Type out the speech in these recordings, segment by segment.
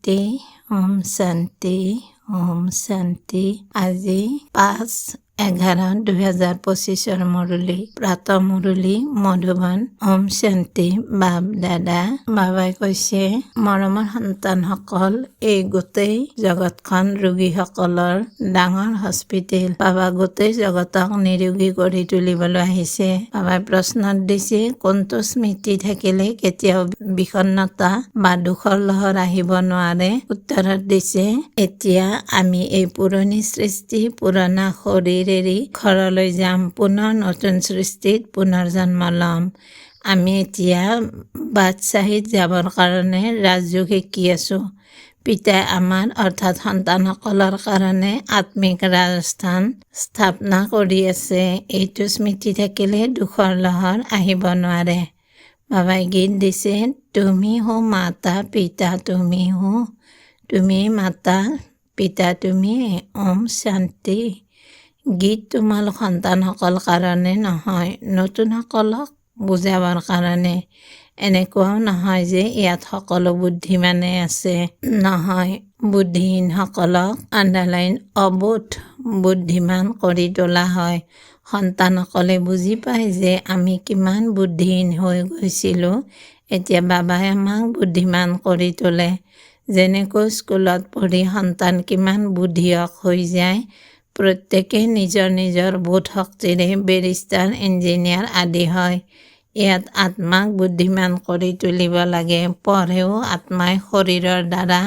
শান্তি, ওম শান্তি, ওম শান্তি। আজি 5/11/2025 মুৰলী, প্ৰাত মুৰলী, মধুবন। ওম শান্তি। বাপ দাদা বাবাই কৈছে, মৰমৰ সন্তানসকল, এই গোটেই জগতখন ৰোগীসকলৰ ডাঙৰ হস্পিটেল। বাবা গোটেই জগতক নিৰোগী কৰি তুলিবলৈ আহিছে। বাবাই প্ৰশ্নত দিছে, কোনটো স্মৃতি থাকিলে কেতিয়াও বিষণ্ণতা বা দুখৰ লহৰ আহিব নোৱাৰে? উত্তৰত দিছে, এতিয়া আমি এই পুৰণি সৃষ্টি, পুৰণা শৰীৰ এৰি ঘৰলৈ যাম, পুনৰ নতুন সৃষ্টিত পুনৰ জন্ম ল'ম। আমি এতিয়া বাদশ্বাহীত যাবৰ কাৰণে ৰাজযোগ শিকি আছো। পিতাই আমাৰ অৰ্থাৎ সন্তানসকলৰ কাৰণে আত্মিক ৰাজস্থান স্থাপনা কৰি আছে। এইটো স্মৃতি থাকিলে দুখৰ লহৰ আহিব নোৱাৰে। বাবাই গীত দিছে, তুমি হো মাতা পিতা, তুমি মাতা পিতা তুমি। ওম শান্তি। গীত তোমালোক সন্তানসকল কাৰণে নহয়, নতুনসকলক বুজাবৰ কাৰণে। এনেকুৱাও নহয় যে ইয়াত সকলো বুদ্ধিমানে আছে, নহয়। বুদ্ধিহীনসকলক আণ্ডাৰলাইন অবোধ বুদ্ধিমান কৰি তোলা হয়। সন্তানসকলে বুজি পায় যে আমি কিমান বুদ্ধিহীন হৈ গৈছিলোঁ। এতিয়া বাবাই আমাক বুদ্ধিমান কৰি তোলে। যেনেকৈ স্কুলত পঢ়ি সন্তান কিমান বুদ্ধিয়ক হৈ যায়, প্ৰত্যেকে নিজৰ নিজৰ বোধ শক্তিৰে বেৰিষ্টাৰ, ইঞ্জিনিয়াৰ আদি হয়। ইয়াত আত্মাক বুদ্ধিমান কৰি তুলিব লাগে। পঢ়েও আত্মাই শৰীৰৰ দ্বাৰা,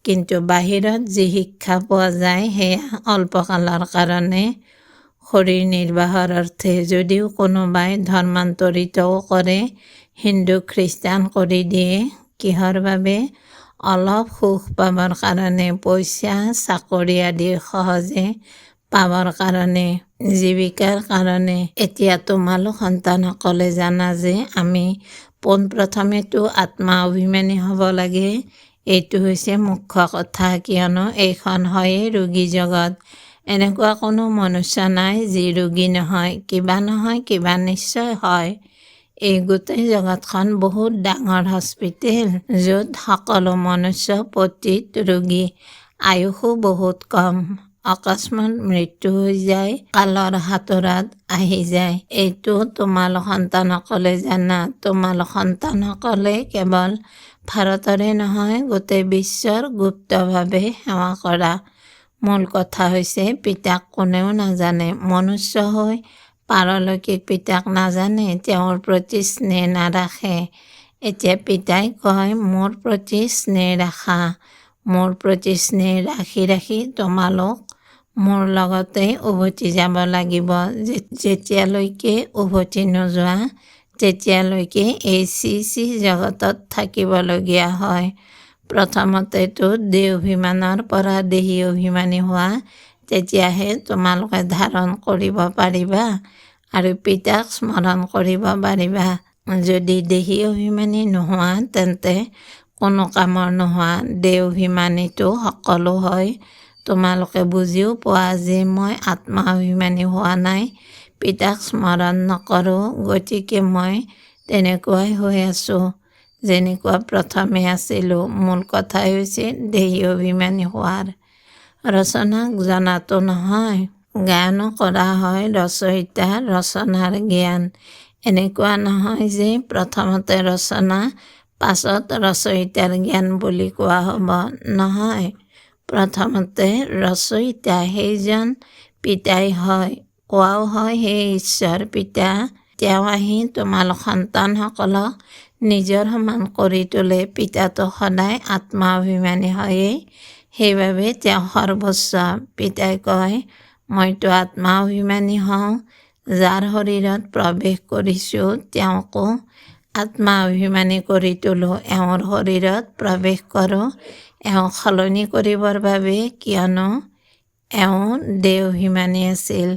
কিন্তু বাহিৰত যি শিক্ষা পোৱা যায় সেয়া অল্পকালৰ কাৰণে, শৰীৰ নিৰ্বাহৰ অৰ্থে। যদিও কোনোবাই ধৰ্মান্তৰিতও কৰে, হিন্দু খ্ৰীষ্টান কৰি দিয়ে, কিহৰ বাবে? অলপ সুখ পাবৰ কাৰণে, পইচা চাকৰি আদি সহজে পাবৰ কাৰণে, জীৱিকাৰ কাৰণে। এতিয়া তোমালোক সন্তানসকলে জানা যে আমি পোনপ্ৰথমেতো আত্মা অভিমানী হ'ব লাগে। এইটো হৈছে মুখ্য কথা, কিয়নো এইখন হয়েই ৰোগী জগত। এনেকুৱা কোনো মনুষ্য নাই যি ৰোগী নহয়, কিবা নহয় কিবা নিশ্চয় হয়। এই গোটেই জগতখন বহুত ডাঙৰ হস্পিটেল, য'ত সকলো মনুষ্য পতিত ৰোগী। আয়ুসো বহুত কম, অকস্মাত মৃত্যু হৈ যায়, কালৰ হাতোৰাত আহি যায়। এইটো তোমালোক সন্তানসকলে জানা। তোমালোক সন্তানসকলে কেৱল ভাৰতৰে নহয়, গোটেই বিশ্বৰ গুপ্তভাৱে সেৱা কৰা। মূল কথা হৈছে পিতাক কোনেও নাজানে। মনুষ্য হৈ পাৰলৌকিক পিতাক নাজানে, তেওঁৰ প্ৰতি স্নেহ নাৰাখে। এতিয়া পিতাই কয়, মোৰ প্ৰতি স্নেহ ৰাখা। মোৰ প্ৰতি স্নেহ ৰাখি ৰাখি তোমালোক মোৰ লগতে উভতি যাব লাগিব। যেতিয়ালৈকে উভতি নোযোৱা, তেতিয়ালৈকে এই চি জগতত থাকিবলগীয়া হয়। প্ৰথমতেতো দেহ অভিমানৰ পৰা দেহী অভিমানী হোৱা, তেতিয়াহে তোমালোকে ধাৰণ কৰিব পাৰিবা আৰু পিতাক স্মৰণ কৰিব পাৰিবা। যদি দেহী অভিমানী নোহোৱা, তেন্তে কোনো কামৰ নোহোৱা। দেহ অভিমানীতো সকলো হয়। তোমালোকে বুজিও পোৱা যে মই আত্মা অভিমানী হোৱা নাই, পিতাক স্মৰণ নকৰোঁ, গতিকে মই তেনেকুৱাই হৈ আছোঁ যেনেকুৱা প্ৰথমে আছিলোঁ। মূল কথাই হৈছে দেহী অভিমানী হোৱাৰ। ৰচনাক জনাটো নহয়, জ্ঞানো কৰা হয় ৰচয়িতা, ৰচনাৰ জ্ঞান। এনেকুৱা নহয় যে প্ৰথমতে ৰচনা, পাছত ৰচয়িতাৰ জ্ঞান বুলি কোৱা হ'ব, নহয়। প্ৰথমতে ৰচয়িতা সেইজন পিতাই হয়, কোৱাও হয় হে ঈশ্বৰ পিতা। তেওঁ আহি তোমালোক সন্তানসকলক নিজৰ সমান কৰি তোলে। পিতাটো সদায় আত্মা অভিমানী হয়েই, সেইবাবে তেওঁ সৰ্বোচ্চ। পিতাই কয়, মইতো আত্মা অভিমানী হওঁ, যাৰ শৰীৰত প্ৰৱেশ কৰিছোঁ তেওঁকো আত্মা অভিমানী কৰি তোলোঁ। এওঁৰ শৰীৰত প্ৰৱেশ কৰোঁ এওঁক সলনি কৰিবৰ বাবে, কিয়নো এওঁ দেহ অভিমানী আছিল।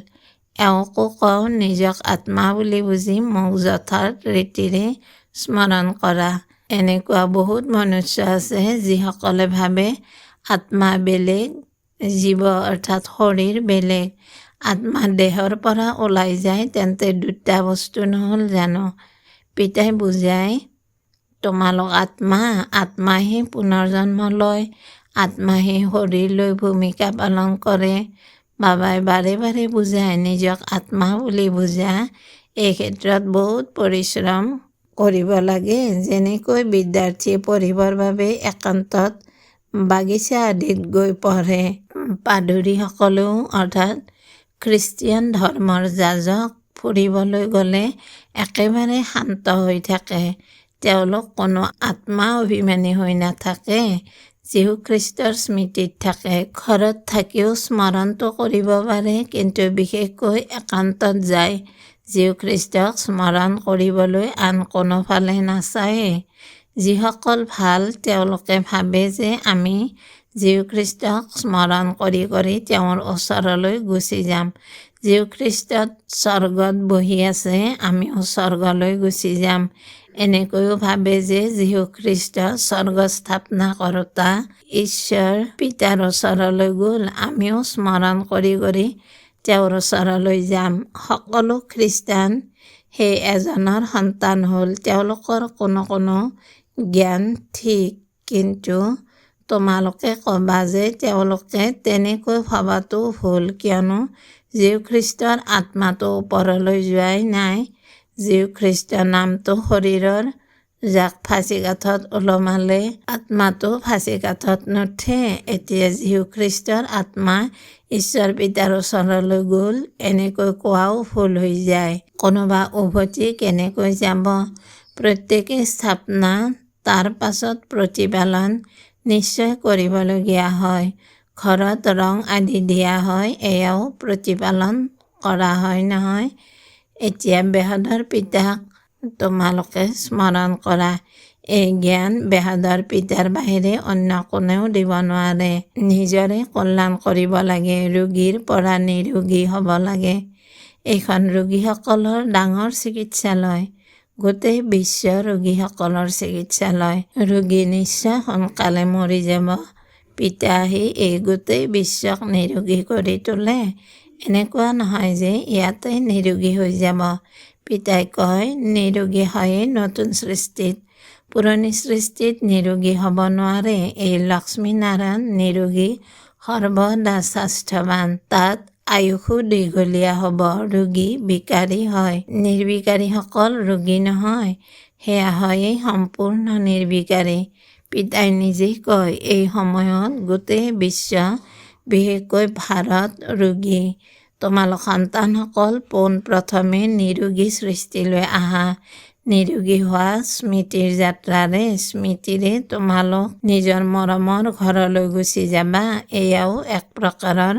এওঁকো কওঁ, নিজক আত্মা বুলি বুজি মোক যথাৰ্থ ৰীতিৰে স্মৰণ কৰা। এনেকুৱা বহুত মনুষ্য আছে যিসকলে ভাবে আত্মা বেলেগ, জীৱ অৰ্থাৎ শৰীৰ বেলেগ। আত্মা দেহৰ পৰা ওলাই যায়, তেন্তে দুটা বস্তু নহ'ল জানো? পিতাই বুজায়, তোমালোক আত্মাহে পুনৰ্জন্ম লয়, আত্মাহে শৰীৰ লৈ ভূমিকা পালন কৰে। বাবাই বাৰে বাৰে বুজায় নিজক আত্মা বুলি বুজা। এই ক্ষেত্ৰত বহুত পৰিশ্ৰম কৰিব লাগে। যেনেকৈ বিদ্যাৰ্থীয়ে পঢ়িবৰ বাবে একান্তত বাগিচা আদিত গৈ পঢ়ে, পাদৰীসকলেও অৰ্থাৎ খ্ৰীষ্টিয়ান ধৰ্মৰ যাজক ফুৰিবলৈ গ'লে একেবাৰে শান্ত হৈ থাকে। তেওঁলোক কোনো আত্মা অভিমানী হৈ নাথাকে, যীশু খ্ৰীষ্টৰ স্মৃতিত থাকে। ঘৰত থাকিও স্মৰণটো কৰিব পাৰে, কিন্তু বিশেষকৈ একান্তত যায়। যীশু খ্ৰীষ্টক স্মৰণ কৰিবলৈ আন কোনো ফালে নাচায়ে। যিসকল ভাল তেওঁলোকে ভাবে যে আমি যীশু খ্ৰীষ্টক স্মৰণ কৰি কৰি তেওঁৰ ওচৰলৈ গুচি যাম। যীশু খ্ৰীষ্টত স্বৰ্গত বহি আছে, আমিও স্বৰ্গলৈ গুচি যাম। এনেকৈও ভাবে যে যীশু খ্ৰীষ্ট স্বৰ্গ স্থাপনা কৰোঁতা ঈশ্বৰ পিতাৰ ওচৰলৈ গ'ল, আমিও স্মৰণ কৰি কৰি তেওঁৰ ওচৰলৈ যাম। সকলো খ্ৰীষ্টান সেই এজনৰ সন্তান হ'ল। তেওঁলোকৰ কোনো জ্ঞান ঠিক, কিন্তু তোমালোকে ক'বা যে তেওঁলোকে তেনেকৈ ভবাটো ভুল, কিয়নো যীশু খ্ৰীষ্টৰ আত্মাটো ওপৰলৈ যোৱাই নাই। যীশু খ্ৰীষ্ট নামটো শৰীৰৰ যাক ফাঁচীকাঠত ওলমালে আত্মাটো ফাঁচীকাঠত নুঠে। এতিয়া যীশু খ্ৰীষ্টৰ আত্মা ঈশ্বৰ পিতাৰ ওচৰলৈ গ'ল, এনেকৈ কোৱাও ভুল হৈ যায়। কোনোবা উভতি কেনেকৈ যাব? প্ৰত্যেকেই স্থাপনা, তাৰ পাছত প্ৰতিপালন নিশ্চয় কৰিবলগীয়া হয়। ঘৰত ৰং আদি দিয়া হয়, এয়াও প্ৰতিপালন কৰা হয় নহয়। এতিয়া বেহদৰ পিতাক তোমালোকে স্মৰণ কৰা। এই জ্ঞান বেহদৰ পিতাৰ বাহিৰে অন্য কোনেও দিব নোৱাৰে। নিজৰে কল্যাণ কৰিব লাগে, ৰোগীৰ পৰা নিৰোগী হ'ব লাগে। এইখন ৰোগীসকলৰ ডাঙৰ চিকিৎসালয়, গোটেই বিশ্ব ৰোগীসকলৰ চিকিৎসালয়। ৰোগী নিশ্চয় সোনকালে মৰি যাব, পিতা আহি এই গোটেই বিশ্বক নিৰোগী কৰি তোলে। এনেকুৱা নহয় যে ইয়াতে নিৰোগী হৈ যাব। পিতাই কয় নিৰোগী হয়ে নতুন সৃষ্টিত, পুৰণি সৃষ্টিত নিৰোগী হ'ব নোৱাৰে। এই লক্ষ্মীনাৰায়ণ নিৰোগী, সৰ্বদা স্বাস্থ্যৱান, তাত আয়ুসো দীঘলীয়া হ'ব। ৰোগী বিকাৰী হয়, নিৰ্বিকাৰীসকল ৰোগী নহয়, সেয়া হয়েই সম্পূৰ্ণ নিৰ্বিকাৰী। পিতাই নিজেই কয় এই সময়ত গোটেই বিশ্ব, বিশেষকৈ ভাৰত ৰোগী। তোমালোক সন্তানসকল পোনপ্ৰথমে নিৰোগী সৃষ্টিলৈ আহা। নিৰোগী হোৱা স্মৃতিৰ যাত্ৰাৰে, স্মৃতিৰে তোমালোক নিজৰ মৰমৰ ঘৰলৈ গুচি যাবা। এয়াও এক প্ৰকাৰৰ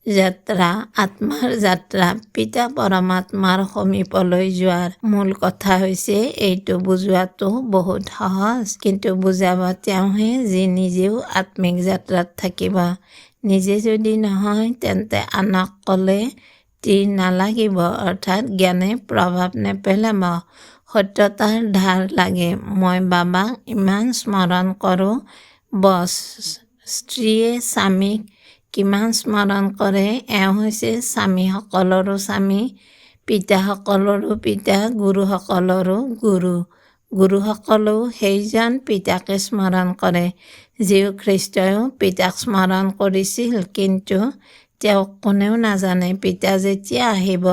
যাত্ৰা, আত্মাৰ যাত্ৰা, পিতা পৰমাত্মাৰ সমীপলৈ যোৱাৰ। মূল কথা হৈছে এইটো বুজোৱাটো বহুত সহজ, কিন্তু বুজাব তেওঁহে যি নিজেও আত্মিক যাত্ৰাত থাকিব। নিজে যদি নহয় তেন্তে আনক ক'লে তীৰ নালাগিব, অৰ্থাৎ জ্ঞানে প্ৰভাৱ নেপেলাব। সত্যতাৰ ধাৰ লাগে। মই বাবাক ইমান স্মৰণ কৰোঁ, বছ স্ত্ৰীয়ে স্বামীক কিমান স্মৰণ কৰে। এওঁ হৈছে স্বামীসকলৰো স্বামী, পিতাসকলৰো পিতা, গুৰুসকলৰো গুৰু। গুৰুসকলেও সেইজন পিতাকে স্মৰণ কৰে। যীশু খ্ৰীষ্টইও পিতাক স্মৰণ কৰিছিল, কিন্তু তেওঁক কোনেও নাজানে। পিতা যেতিয়া আহিব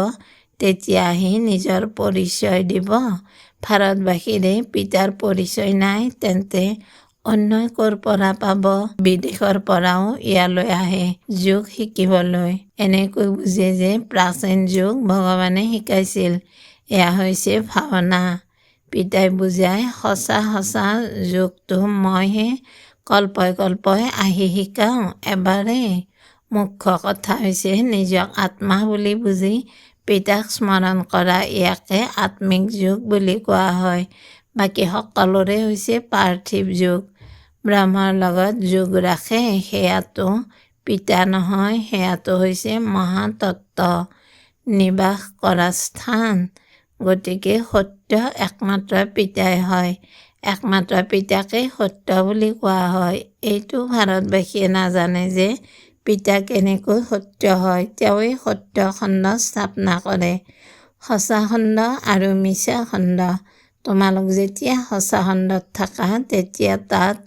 তেতিয়া আহি নিজৰ পৰিচয় দিব। ভাৰতবাসীৰে পিতাৰ পৰিচয় নাই, তেন্তে অন্যই ক'ৰ পৰা পাব? বিদেশৰ পৰাও ইয়ালৈ আহে যোগ শিকিবলৈ। এনেকৈ বুজে যে প্ৰাচীন যোগ ভগৱানে শিকাইছিল, এয়া হৈছে ভাৱনা। পিতাই বুজায় সঁচা যোগটো মইহে কল্পই আহি শিকাওঁ এবাৰেই। মুখ্য কথা হৈছে নিজক আত্মা বুলি বুজি পিতাক স্মৰণ কৰা। ইয়াকে আত্মিক যোগ বুলি কোৱা হয়। বাকী সকলোৰে হৈছে পাৰ্থিৱ যোগ। ব্ৰহ্মৰ লগত যোগ ৰাখে, সেয়াটো পিতা নহয়, সেয়াটো হৈছে মহাতত্ত্ব, নিবাস কৰা স্থান। গতিকে সত্য একমাত্ৰ পিতাই হয়, একমাত্ৰ পিতাকে সত্য বুলি কোৱা হয়। এইটো ভাৰতবাসীয়ে নাজানে যে পিতা কেনেকৈ সত্য হয়। তেওঁৱেই সত্য খণ্ড স্থাপনা কৰে, সঁচা খণ্ড আৰু মিছা খণ্ড। তোমালোক যেতিয়া সঁচা খণ্ডত থাকা তেতিয়া তাত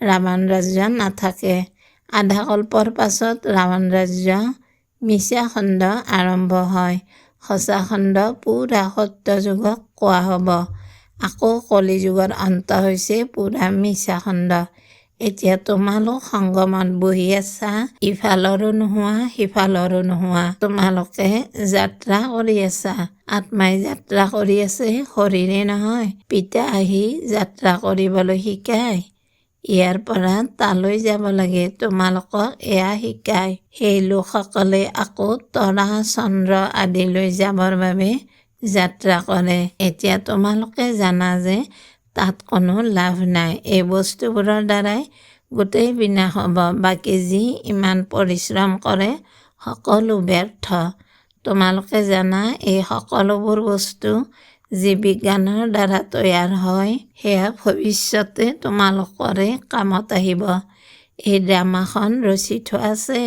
ৰাৱণ ৰাজ্য নাথাকে। আধা কল্পৰ পাছত ৰাৱণ ৰাজ্য মিছা খণ্ড আৰম্ভ হয়। সঁচা খণ্ড পুৰা সত্য যুগক কোৱা হ'ব। আকৌ কলি যুগৰ অন্ত হৈছে পুৰা মিছা খণ্ড। এতিয়া তোমালোক সংগমত বহি আছা, ইফালৰো নোহোৱা সিফালৰো নোহোৱা। তোমালোকে যাত্ৰা কৰি আছা। আত্মাই যাত্ৰা কৰি আছে, শৰীৰে নহয়। পিতা আহি যাত্ৰা কৰিবলৈ শিকায়। ইয়াৰ পৰা তালৈ যাব লাগে, তোমালোকক এয়া শিকায়। সেই লোকসকলে আকৌ তৰা চন্দ্ৰ আদিলৈ যাবৰ বাবে যাত্ৰা কৰে। এতিয়া তোমালোকে জানা যে তাত কোনো লাভ নাই। এই বস্তুবোৰৰ দ্বাৰাই গোটেই বিনাশ হ'ব। বাকী যি ইমান পৰিশ্ৰম কৰে সকলো ব্যৰ্থ। তোমালোকে জানা এই সকলোবোৰ বস্তু যি বিজ্ঞানৰ দ্বাৰা তৈয়াৰ হয় সেয়া ভৱিষ্যতে তোমালোকৰে কামত আহিব। এই ড্ৰামাখন ৰচি থোৱা আছে।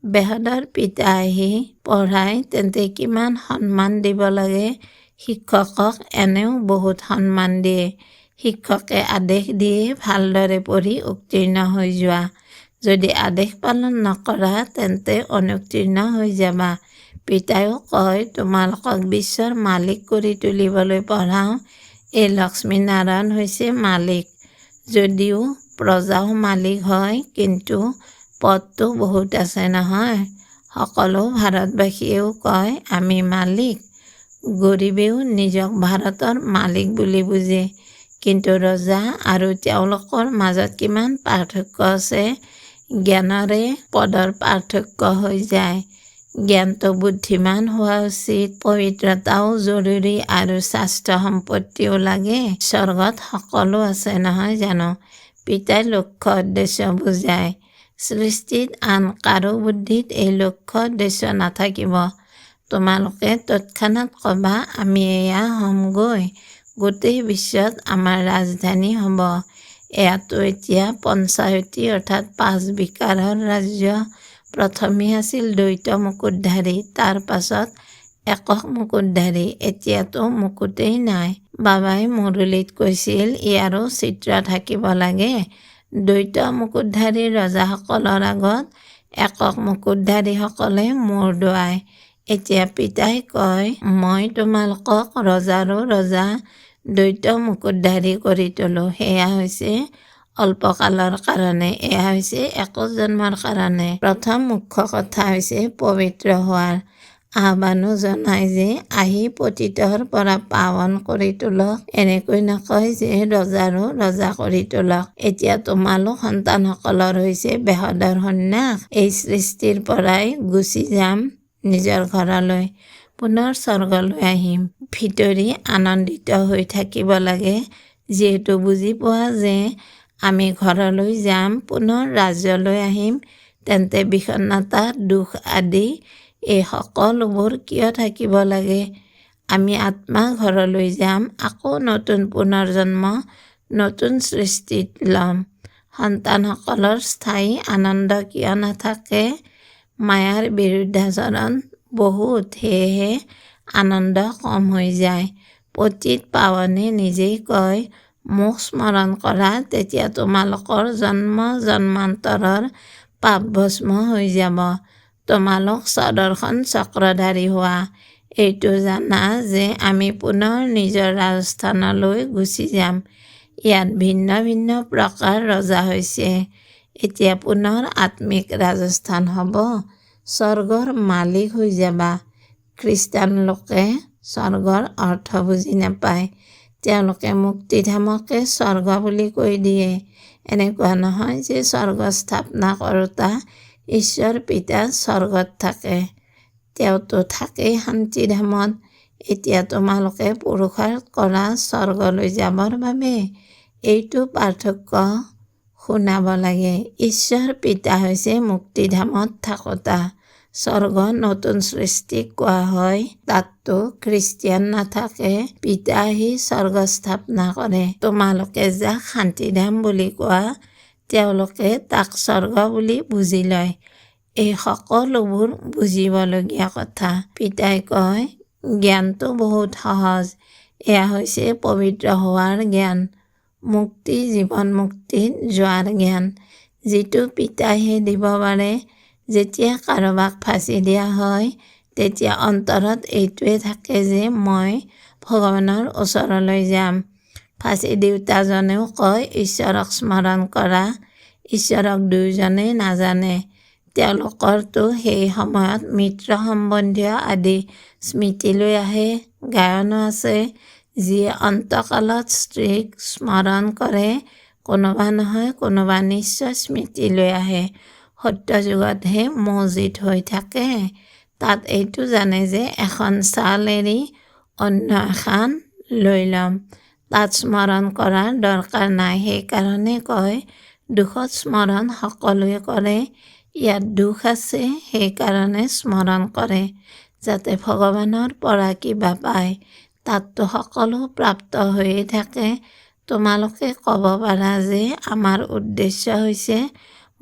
বেহদৰ পিতা আহি পঢ়ায় তেন্তে কিমান সন্মান দিব লাগে। শিক্ষকক এনেও বহুত সন্মান দিয়ে। শিক্ষকে আদেশ দিয়ে ভালদৰে পঢ়ি উত্তীৰ্ণ হৈ যোৱা। যদি আদেশ পালন নকৰা তেন্তে অনুত্তীৰ্ণ হৈ যাবা। পিতায়ো কয় তোমালোকক বিশ্বৰ মালিক কৰি তুলিবলৈ পঢ়াওঁ। এই লক্ষ্মীনাৰায়ণ হৈছে মালিক। যদিও প্ৰজাও মালিক হয়, কিন্তু পদটো বহুত আছে নহয়। সকলো ভাৰতবাসীয়েও কয় আমি মালিক। গৰীবেও নিজক ভাৰতৰ মালিক বুলি বুজে। কিন্তু ৰজা আৰু তেওঁলোকৰ মাজত কিমান পাৰ্থক্য আছে। জ্ঞানৰে পদৰ পাৰ্থক্য হৈ যায়। জ্ঞানটো বুদ্ধিমান হোৱা উচিত। পবিত্ৰতাও জৰুৰী আৰু স্বাস্থ্য সম্পত্তিও লাগে। স্বৰ্গত সকলো আছে নহয় জানো। পিতাই লক্ষ্য উদ্দেশ্য বুজায়। সৃষ্টিত আন কাৰো বুদ্ধিত এই লক্ষ্য উদ্দেশ্য নাথাকিব। তোমালোকে তৎক্ষণাৎ ক'বা আমি এয়া হ'মগৈ। গোটেই বিশ্বত আমাৰ ৰাজধানী হ'ব। এয়াতো এতিয়া পঞ্চায়তী অৰ্থাৎ 5 বিকাৰৰ ৰাজ্য। প্ৰথমে আছিল দ্বৈত মুকুটধাৰী, তাৰ পাছত একক মুকুটধাৰী। এতিয়াতো মুকুটেই নাই। বাবাই মুৰলীত কৈছিল ইয়াৰো চিত্ৰ থাকিব লাগে। দ্বৈত মুকুটধাৰী ৰজাসকলৰ আগত একক মুকুটধাৰীসকলে মূৰ দোৱায়। এতিয়া পিতাই কয় মই তোমালোকক ৰজাৰো ৰজা, দ্বৈত মুকুটধাৰী কৰি তোলো। সেয়া হৈছে অল্পকালৰ কাৰণে, এয়া হৈছে 21 জন্মৰ কাৰণে। প্ৰথম মুখ্য কথা হৈছে পবিত্ৰ হোৱাৰ। আহ্বানো জনায় যে আহি পতিতৰ পৰা পাৱন কৰি তোলক। এনেকৈ নকয় যে ৰজাৰো ৰজা কৰি তোলক। এতিয়া তোমালোক সন্তানসকলৰ হৈছে বেহদৰ সন্ন্যাস। এই সৃষ্টিৰ পৰাই গুচি যাম নিজৰ ঘৰলৈ। পুনৰ স্বৰ্গলৈ আহিম। ভিতৰি আনন্দিত হৈ থাকিব লাগে। যিহেতু বুজি পোৱা যে আমি ঘৰলৈ যাম, পুনৰ ৰাজ্যলৈ আহিম, তেন্তে বিষণ্ণতা, দুখ আদি এই সকলোবোৰ কিয় থাকিব লাগে। আমি আত্মা ঘৰলৈ যাম, আকৌ নতুন পুনৰ্জন্ম, নতুন সৃষ্টিত ল'ম। সন্তানসকলৰ স্থায়ী আনন্দ কিয় নাথাকে। মায়াৰ বিৰুদ্ধাচৰণ বহুত, সেয়েহে আনন্দ কম হৈ যায়। পতিত পাৱনে নিজেই কয় মোক স্মৰণ কৰা, তেতিয়া তোমালোকৰ জন্ম জন্মান্তৰৰ পাপ ভস্ম হৈ যাব। তোমালোক স্বদৰ্শন চক্ৰধাৰী হোৱা। এইটো জানা যে আমি পুনৰ নিজৰ ৰাজস্থানলৈ গুচি যাম। ইয়াত ভিন্ন ভিন্ন প্ৰকাৰ ৰজা হৈছে। এতিয়া পুনৰ আত্মিক ৰাজস্থান হ'ব। স্বৰ্গৰ মালিক হৈ যাবা। খ্ৰীষ্টান লোকে স্বৰ্গৰ অৰ্থ বুজি নাপায়। তেওঁলোকে মুক্তিধামকে স্বৰ্গ বুলি কৈ দিয়ে। এনেকুৱা নহয় যে স্বৰ্গ স্থাপনা কৰোঁতা ঈশ্বৰ পিতা স্বৰ্গত থাকে। তেওঁতো থাকেই শান্তিধামত। এতিয়া তোমালোকে পুৰুষাৰ্থ কৰা স্বৰ্গলৈ যাবৰ বাবে। এইটো পাৰ্থক্য শুনাব লাগে। ঈশ্বৰ পিতা হৈছে মুক্তিধামত থাকোঁতা। স্বৰ্গ নতুন সৃষ্টিক কোৱা হয়। তাততো খ্ৰীষ্টিয়ান নাথাকে। পিতা আহি স্বৰ্গ স্থাপনা কৰে। তোমালোকে যাক শান্তিধাম বুলি কোৱা, তেওঁলোকে তাক স্বৰ্গ বুলি বুজি লয়। এই সকলোবোৰ বুজিবলগীয়া কথা। পিতাই কয় জ্ঞানটো বহুত সহজ। এয়া হৈছে পবিত্ৰ হোৱাৰ জ্ঞান, মুক্তি জীৱন মুক্তিত যোৱাৰ জ্ঞান, যিটো পিতাইহে দিব পাৰে। যেতিয়া কাৰোবাক ফাঁচি দিয়া হয় তেতিয়া অন্তৰত এইটোৱে থাকে যে মই ভগৱানৰ ওচৰলৈ যাম। ফাঁচি দিওঁতাজনেও কয় ঈশ্বৰক স্মৰণ কৰা। ঈশ্বৰক দুয়োজনে নাজানে। তেওঁলোকৰতো সেই সময়ত মিত্ৰ সম্বন্ধীয় আদি স্মৃতিলৈ আহে। গায়নো আছে, যিয়ে অন্তকালত স্ত্ৰীক স্মৰণ কৰে, কোনোবা নহয় কোনোবা নিশ্চয় স্মৃতিলৈ আহে। সত্য যুগতহে মজিদ হৈ থাকে। তাত এইটো জানে যে এখন ছাল এৰি অন্য এখন লৈ ল'ম। তাত স্মৰণ কৰাৰ দৰকাৰ নাই। সেইকাৰণে কয় দুখত স্মৰণ সকলোৱে কৰে। ইয়াত দুখ আছে, সেইকাৰণে স্মৰণ কৰে, যাতে ভগৱানৰ পৰা কিবা পায়। তাততো সকলো প্ৰাপ্ত হৈয়ে থাকে। তোমালোকে ক'ব পাৰা যে আমাৰ উদ্দেশ্য হৈছে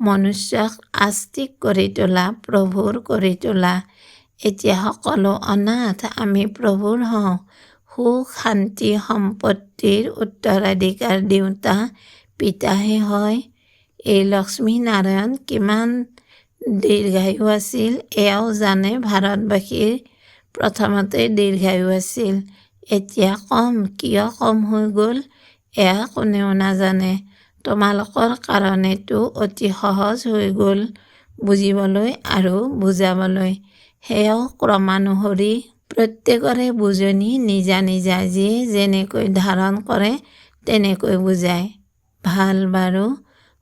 মনুষ্যক আস্তিক কৰি তোলা, প্ৰভুৰ কৰি তোলা। এতিয়া সকলো অনাথ, আমি প্ৰভুৰ হওঁ। সুখ শান্তি সম্পত্তিৰ উত্তৰাধিকাৰ দিওঁতা পিতাহে হয়। এই লক্ষ্মী নাৰায়ণ কিমান দীৰ্ঘায়ু আছিল এয়াও জানে। ভাৰতবাসীৰ প্ৰথমতে দীৰ্ঘায়ু আছিল, এতিয়া কম। কিয় কম হৈ গ'ল এয়া কোনেও নাজানে। তোমালোকৰ কাৰণেতো অতি সহজ হৈ গ'ল বুজিবলৈ আৰু বুজাবলৈ। সেয়াও ক্ৰমানুসৰি। প্ৰত্যেকৰে বুজনি নিজা নিজা। যিয়ে যেনেকৈ ধাৰণ কৰে তেনেকৈ বুজায়। ভাল বাৰু।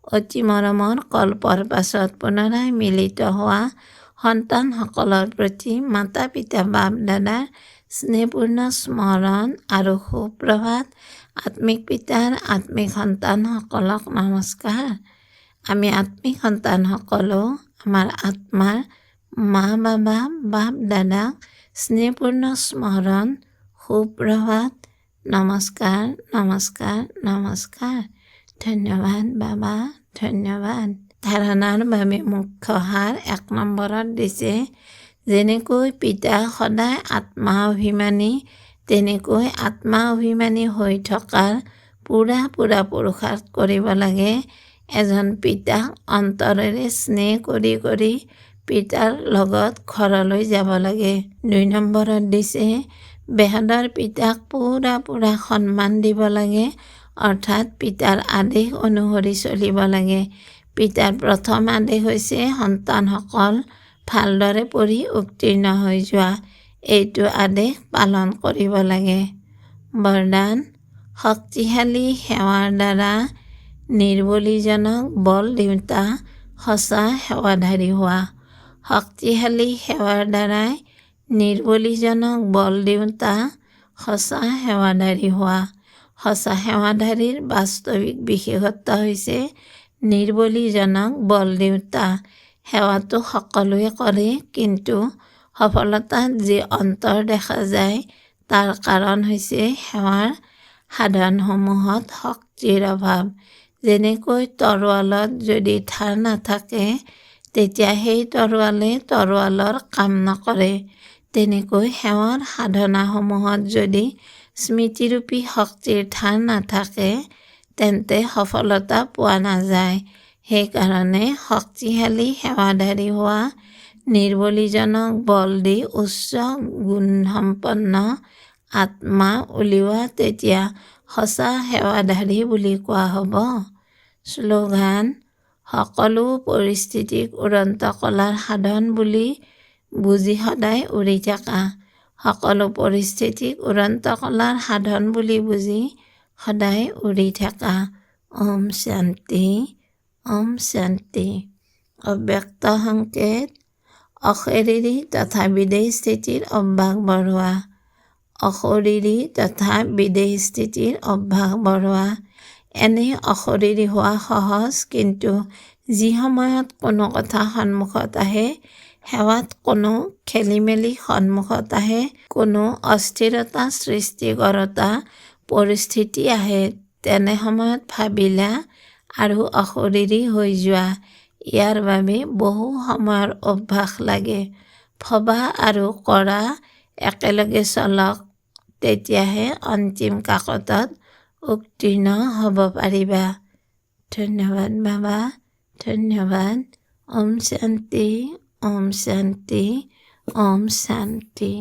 অতি মৰমৰ কল্পৰ পাছত পুনৰাই মিলিত হোৱা সন্তানসকলৰ প্ৰতি মাতা পিতা বাপ দাদাৰ স্নেহপূৰ্ণ স্মৰণ আৰু সুপ্ৰভাত। আত্মিক পিতাৰ আত্মিক সন্তানসকলক নমস্কাৰ। আমি আত্মিক সন্তানসকলেও আমাৰ আত্মাৰ মা বাবা বাপ দাদাক স্নেহপূৰ্ণ স্মৰণ, সুপ্ৰভাত, নমস্কাৰ নমস্কাৰ নমস্কাৰ। ধন্যবাদ বাবা, ধন্যবাদ। ধাৰণাৰ বাবে মুখ্য সাৰ 1 নম্বৰত দিছে, যেনেকৈ পিতা সদায় আত্মা অভিমানী, তেনেকৈ আত্মা অভিমানী হৈ থকাৰ পুৰা পুৰুষাৰ্থ কৰিব লাগে। এজন পিতাক অন্তৰেৰে স্নেহ কৰি কৰি পিতাৰ লগত ঘৰলৈ যাব লাগে। 2 নম্বৰত দিছে, বেহদৰ পিতাক পুৰা সন্মান দিব লাগে, অৰ্থাৎ পিতাৰ আদেশ অনুসৰি চলিব লাগে। পিতাৰ প্ৰথম আদেশ হৈছে সন্তানসকল ভালদৰে পঢ়ি উত্তীৰ্ণ হৈ যোৱা। এইটো আদেশ পালন কৰিব লাগে। বৰদান, শক্তিশালী সেৱাৰ দ্বাৰা নিৰ্বলীজনক বল দিওঁতা সঁচা সেৱাধাৰী হোৱা। শক্তিশালী সেৱাৰ দ্বাৰাই নিৰ্বলীজনক বল দিওঁতা সঁচা সেৱাধাৰী হোৱা। সঁচা সেৱাধাৰীৰ বাস্তৱিক বিশেষত্ব হৈছে নিৰ্বলীজনক বল দিওঁতা। সেৱাটো সকলোৱে কৰে, কিন্তু সফলতাত যি অন্তৰ দেখা যায় তাৰ কাৰণ হৈছে সেৱাৰ সাধনসমূহত শক্তিৰ অভাৱ। যেনেকৈ তৰোৱালত যদি ধাৰ নাথাকে তেতিয়া সেই তৰোৱালৰ কাম নকৰে, তেনেকৈ সেৱাৰ সাধনাসমূহত যদি স্মৃতিৰূপী শক্তিৰ ধাৰ নাথাকে তেন্তে সফলতা পোৱা নাযায়। সেইকাৰণে শক্তিশালী সেৱাধাৰী হোৱা, নিৰ্বলীজনক বল দি উচ্চ গুণসম্পন্ন আত্মা উলিওৱা, তেতিয়া সঁচা সেৱাধাৰী বুলি কোৱা হ'ব। শ্লোগান, সকলো পৰিস্থিতিক উড়ন্ত কলাৰ সাধন বুলি বুজি সদায় উৰি থাকা। সকলো পৰিস্থিতিক উড়ন্ত কলাৰ সাধন বুলি বুজি সদায় উৰি থাকা। ওম শান্তি, ওম শান্তি। অব্যক্ত সংকেত, অশৰীৰী তথা বিদেহী স্থিতিৰ অভ্যাস বঢ়োৱা। অশৰীৰী তথা বিদেহী স্থিতিৰ অভ্যাস বঢ়োৱা। এনে অশৰীৰী হোৱা সহজ, কিন্তু যি সময়ত কোনো কথা সন্মুখত আহে, সেৱাত কোনো খেলিমেলি সন্মুখত আহে, কোনো অস্থিৰতা সৃষ্টি কৰোতা পৰিস্থিতি আহে, তেনে সময়ত ভাবিলা আৰু অশৰীৰী হৈ যোৱা। ইয়াৰ বাবে বহু সময়ৰ অভ্যাস লাগে। ভবা আৰু কৰা একেলগে চলক, তেতিয়াহে অন্তিম কাকতত উত্তীৰ্ণ হ'ব পাৰিবা। ধন্যবাদ বাবা, ধন্যবাদ। ওম শান্তি, ওম শান্তি, ওম শান্তি।